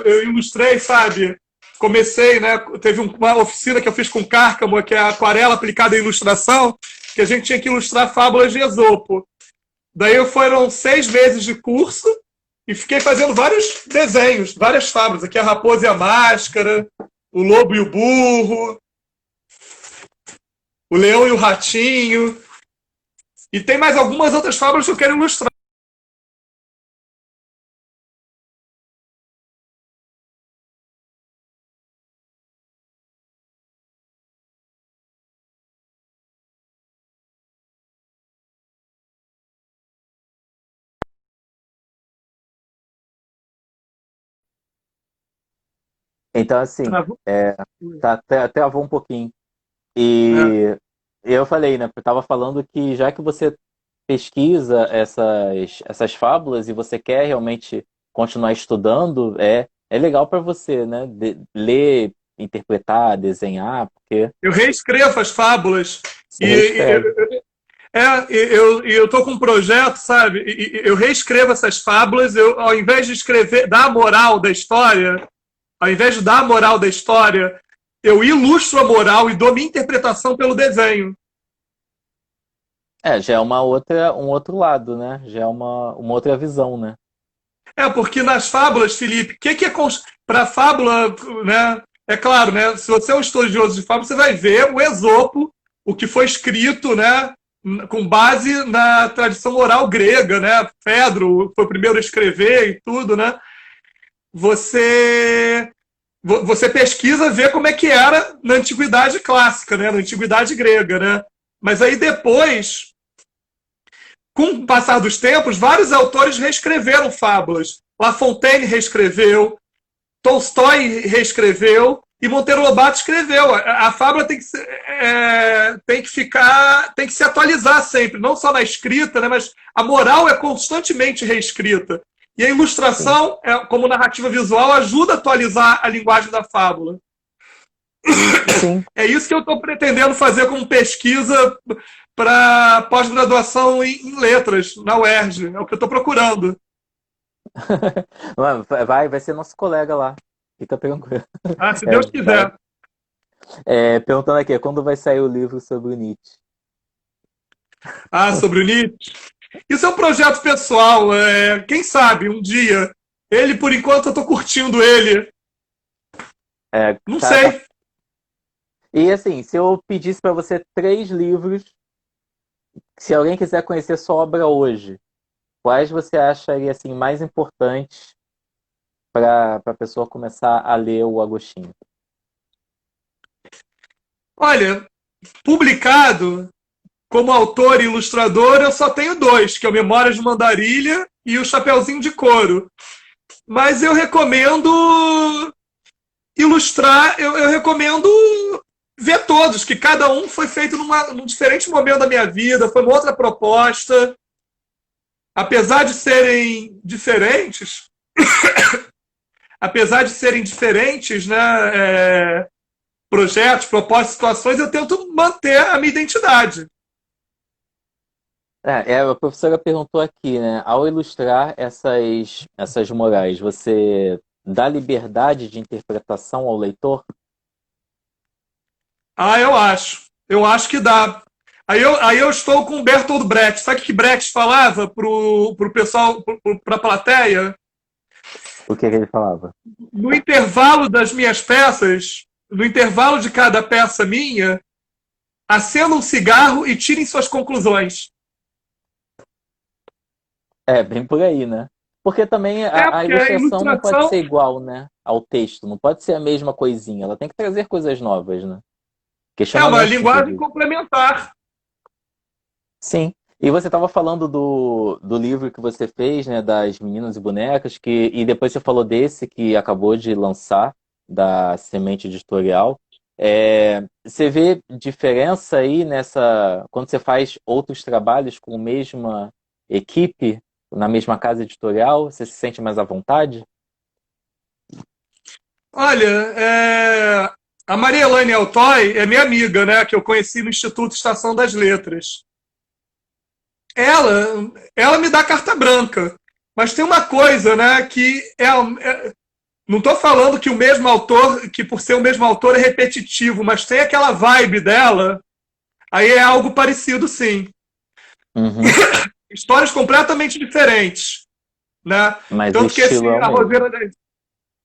eu ilustrei, sabe? Comecei, né? Teve uma oficina que eu fiz com Cárcamo, que é a aquarela aplicada em ilustração, que a gente tinha que ilustrar fábulas de Esopo. Daí foram 6 meses de curso e fiquei fazendo vários desenhos, várias fábulas. Aqui a Raposa e a Máscara, o Lobo e o Burro, o Leão e o Ratinho. E tem mais algumas outras fábulas que eu quero ilustrar. Então, assim, Travou? travou um pouquinho. É. E eu falei, né? Eu tava falando que já que você pesquisa essas fábulas e você quer realmente continuar estudando, é legal para você, né? Ler, interpretar, desenhar, porque Eu reescrevo as fábulas você e reescreve. eu tô com um projeto, sabe? Eu reescrevo essas fábulas, ao invés de escrever, dar a moral da história, ao invés de dar a moral da história, eu ilustro a moral e dou minha interpretação pelo desenho. Já é um outro lado, né? Já é uma outra visão, né? Porque nas fábulas, Felipe, o que é para fábula, né? É claro, né? Se você é um estudioso de fábula, você vai ver o Esopo, o que foi escrito, né? Com base na tradição oral grega, né? Fedro foi o primeiro a escrever e tudo, né? Você pesquisa, vê como é que era na antiguidade clássica, né? Na antiguidade grega, né? Mas aí depois, com o passar dos tempos, vários autores reescreveram fábulas. La Fontaine reescreveu, Tolstói reescreveu e Monteiro Lobato escreveu. A fábula tem que se atualizar sempre, não só na escrita, né, mas a moral é constantemente reescrita. E a Sim, ilustração, como narrativa visual, ajuda a atualizar a linguagem da fábula. sim. É isso que eu estou pretendendo fazer como pesquisa para pós-graduação em letras, na UERJ. É o que eu estou procurando. Vai ser nosso colega lá. Fica tranquilo. Ah, se É, Deus quiser. perguntando aqui, quando vai sair o livro sobre o Nietzsche? Ah, sobre o Nietzsche. Isso é um projeto pessoal. Quem sabe um dia. Ele, por enquanto, eu estou curtindo ele. É, Não tá. sei. E assim, se eu pedisse para você 3 livros, se alguém quiser conhecer sua obra hoje, quais você acharia assim mais importantes para a pessoa começar a ler o Agostinho? Olha, publicado como autor e ilustrador, eu só tenho 2, que é o Memórias de Mandarilha e o Chapeuzinho de Couro. Mas eu recomendo ilustrar, eu recomendo ver todos, que cada um foi feito num diferente momento da minha vida, foi uma outra proposta. Apesar de serem diferentes, né, projetos, propostas, situações, eu tento manter a minha identidade. A professora perguntou aqui, né? Ao ilustrar essas morais, você dá liberdade de interpretação ao leitor? Ah, eu acho. Eu acho que dá. Aí eu estou com o Bertolt Brecht. Sabe o que Brecht falava pro pessoal, para a plateia? O que ele falava? No intervalo das minhas peças, no intervalo de cada peça minha, acendam um cigarro e tirem suas conclusões. Bem por aí, né? Porque também a Porque a ilustração não pode ilustração ser igual, né, ao texto, não pode ser a mesma coisinha, ela tem que trazer coisas novas, né? é uma Questionamentos, linguagem inclusive. complementar. Sim. E você estava falando do livro que você fez, né, das Meninas e Bonecas, e depois você falou desse que acabou de lançar, da Semente Editorial. Você vê diferença aí quando você faz outros trabalhos com a mesma equipe, na mesma casa editorial, você se sente mais à vontade? Olha, a Maria Elaine Altoy é minha amiga, né, que eu conheci no Instituto Estação das Letras. ela me dá carta branca. Mas tem uma coisa, né, que não estou falando que o mesmo autor, que por ser o mesmo autor é repetitivo, mas tem aquela vibe dela, aí é algo parecido, sim. Uhum. Histórias completamente diferentes, né? Mas o Tanto que esse estilo é o A mesmo. Roseira...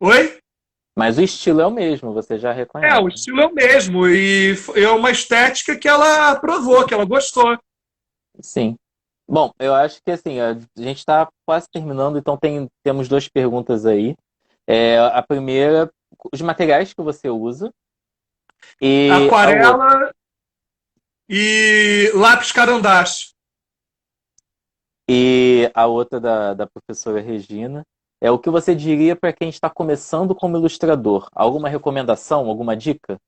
Oi? Mas o estilo é o mesmo, você já O reconhece. estilo é o mesmo e é uma estética que ela aprovou, que ela gostou. Sim. Bom, eu acho que assim, a gente está quase terminando, então temos duas perguntas aí. A primeira, os materiais que você usa, e a outra, Aquarela e lápis carandache. da professora Regina, é o que você diria para quem está começando como ilustrador? Alguma recomendação, alguma dica?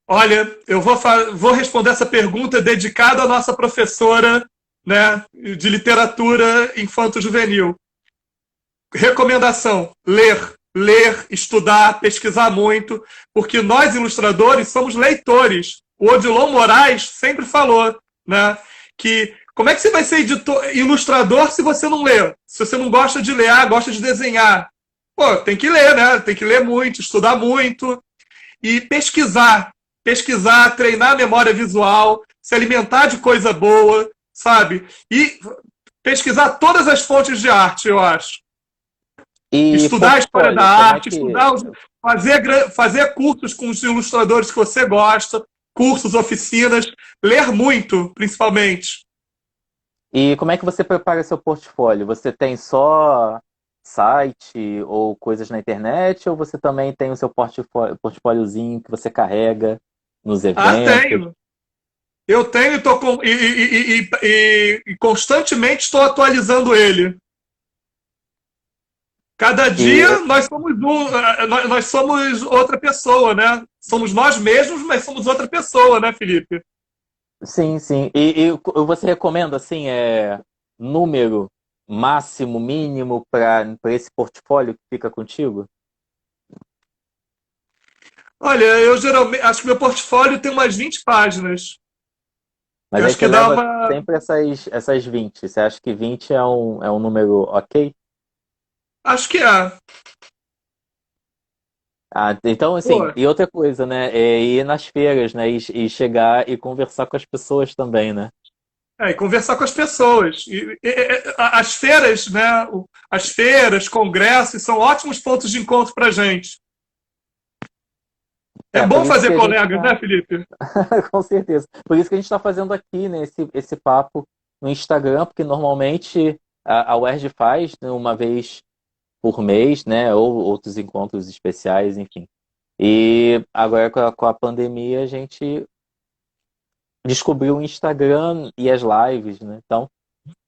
Olha, eu vou responder essa pergunta dedicada à nossa professora, né, de literatura infanto-juvenil. Recomendação: ler, estudar, pesquisar muito, porque nós ilustradores somos leitores. O Odilon Moraes sempre falou, né, que como é que você vai ser ilustrador se você não lê? Se você não gosta de ler, gosta de desenhar. Pô, tem que ler, né? Tem que ler muito, estudar muito e pesquisar. Pesquisar, treinar a memória visual, se alimentar de coisa boa, sabe? E pesquisar todas as fontes de arte, eu acho. E Estudar a história da portfólio, como é arte, que fazer cursos com os ilustradores que você gosta, cursos, oficinas, ler muito, principalmente. você prepara seu portfólio? Você tem só site ou coisas na internet, ou você também tem o seu portfóliozinho que você carrega nos eventos? Tenho. Eu tenho e constantemente estou atualizando ele. Cada dia E nós somos outra pessoa, né? Somos nós mesmos, mas somos outra pessoa, né, Felipe? sim, sim. Você recomenda assim, número máximo, mínimo para esse portfólio que fica contigo? Olha, eu geralmente acho que meu portfólio tem umas 20 páginas. Mas Eu aí acho você que dá leva uma. sempre essas 20. Você acha que 20 é um número ok? Acho que é. Ah, então, assim, Pô, e outra coisa, né? É ir nas feiras, né? E chegar e conversar com as pessoas também, né? e conversar com as pessoas. As feiras, né? As feiras, congressos, são ótimos pontos de encontro para gente. É Por bom isso que fazer a gente colegas, está. né, Felipe? Com certeza. Por isso que a gente está fazendo aqui, né, esse papo no Instagram, porque normalmente a UERJ faz, né, uma vez por mês, né? Ou outros encontros especiais, enfim. E agora com a pandemia a gente descobriu o Instagram e as lives, né? Então,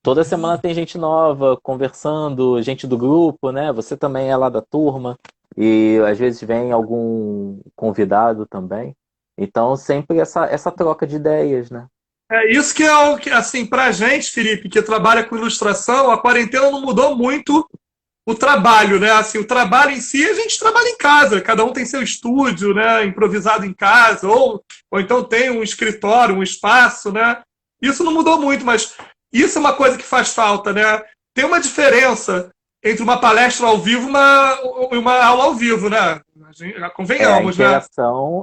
toda semana tem gente nova conversando, gente do grupo, né? Você também é lá da turma e às vezes vem algum convidado também. Então, sempre essa troca de ideias, né? É isso que é o que, assim, pra gente, Felipe, que trabalha com ilustração, a quarentena não mudou muito o trabalho, né? Assim, o trabalho em si, a gente trabalha em casa, cada um tem seu estúdio, né? Improvisado em casa, ou então tem um escritório, um espaço, né? Isso não mudou muito, mas isso é uma coisa que faz falta, né? Tem uma diferença entre uma palestra ao vivo e uma aula ao vivo, né? Convenhamos, né?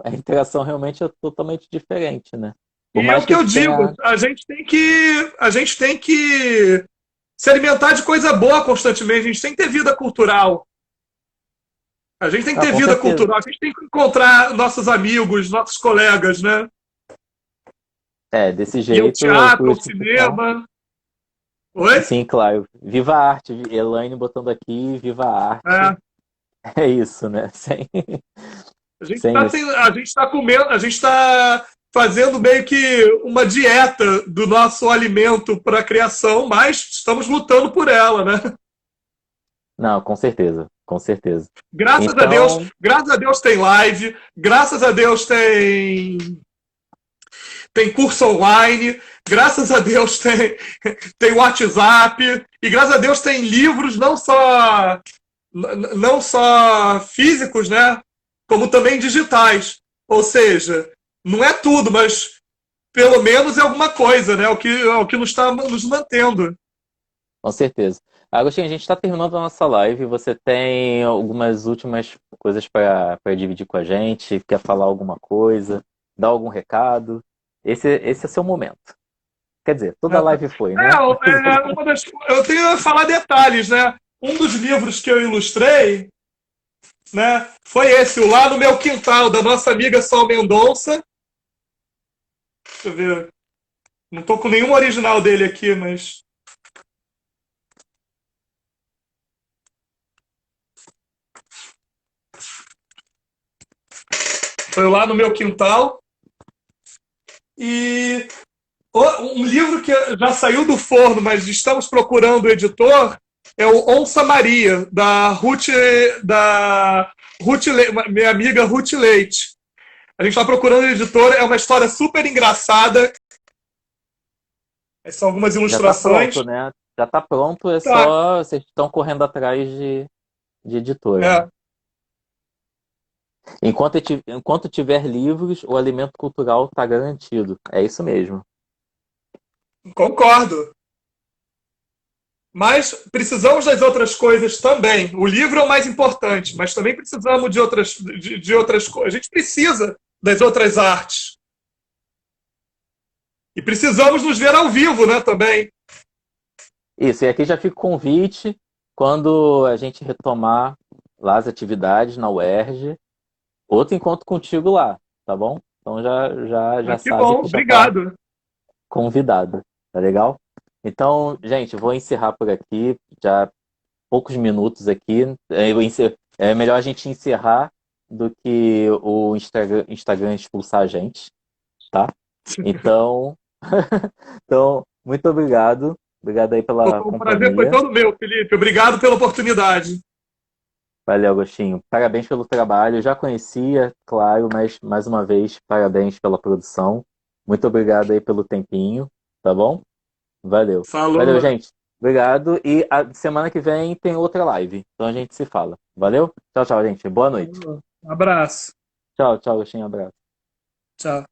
A interação realmente é totalmente diferente, né? Por E é mais o que que eu digo, tenha. a gente tem que se alimentar de coisa boa constantemente, a gente tem que ter vida cultural. A gente tem que Ah, ter com vida certeza. cultural, a gente tem que encontrar nossos amigos, nossos colegas, né? Desse Ir ao jeito, por teatro, ao isso que então. cinema. Oi? Sim, claro. Viva a arte. Elaine botando aqui, viva a arte. É, É isso, né? Sem isso. a gente tá comendo, a gente está fazendo meio que uma dieta do nosso alimento para a criação, mas estamos lutando por ela, né? Não, com certeza, com certeza. Graças Então, a Deus tem live, graças a Deus tem curso online, graças a Deus tem WhatsApp, e graças a Deus tem livros não só físicos, né? Como também digitais. Ou seja, não é tudo, mas pelo menos é alguma coisa, né? É o que nos está nos mantendo. Com certeza. Agostinho, a gente está terminando a nossa live. Você tem algumas últimas coisas para dividir com a gente? Quer falar alguma coisa? Dar algum recado? Esse é seu momento. Quer dizer, toda live foi, né? Eu tenho a falar detalhes, né? Um dos livros que eu ilustrei, né, foi esse, o Lá no Meu Quintal, da nossa amiga Sol Mendonça. Deixa eu ver. Não estou com nenhum original dele aqui, mas. Foi Lá no Meu Quintal. E um livro que já saiu do forno, mas estamos procurando o editor, é o Onça Maria, minha amiga Ruth Leite. A gente está procurando o editor, é uma história super engraçada. São algumas Já está ilustrações. pronto, né? Já está pronto, é Tá. só vocês estão correndo atrás de editora, É, né? Enquanto tiver livros, o alimento cultural está garantido. É isso mesmo. concordo. Mas precisamos das outras coisas também. O livro é o mais importante, mas também precisamos de outras coisas. A gente precisa das outras artes. E precisamos nos ver ao vivo, né, também. Isso, e aqui já fica o convite quando a gente retomar lá as atividades na UERJ, outro encontro contigo lá, tá bom? Então já Que sabe bom, que já está obrigado. convidado, tá legal? Então, gente, vou encerrar por aqui, já poucos minutos aqui. É melhor a gente encerrar do que o Instagram expulsar a gente, tá? Então, então, muito obrigado. Obrigado aí pela O prazer foi companhia. todo meu, Felipe. Obrigado pela oportunidade. Valeu, Agostinho. Parabéns pelo trabalho. Eu já conhecia, claro, mas mais uma vez, parabéns pela produção. Muito obrigado aí pelo tempinho, tá bom? Valeu. Valeu, Falou. gente. Obrigado. E a semana que vem tem outra live. Então a gente se fala. Valeu? Tchau, tchau, gente. Boa noite. Um abraço. Tchau, tchau, Agostinho. Abraço. Tchau.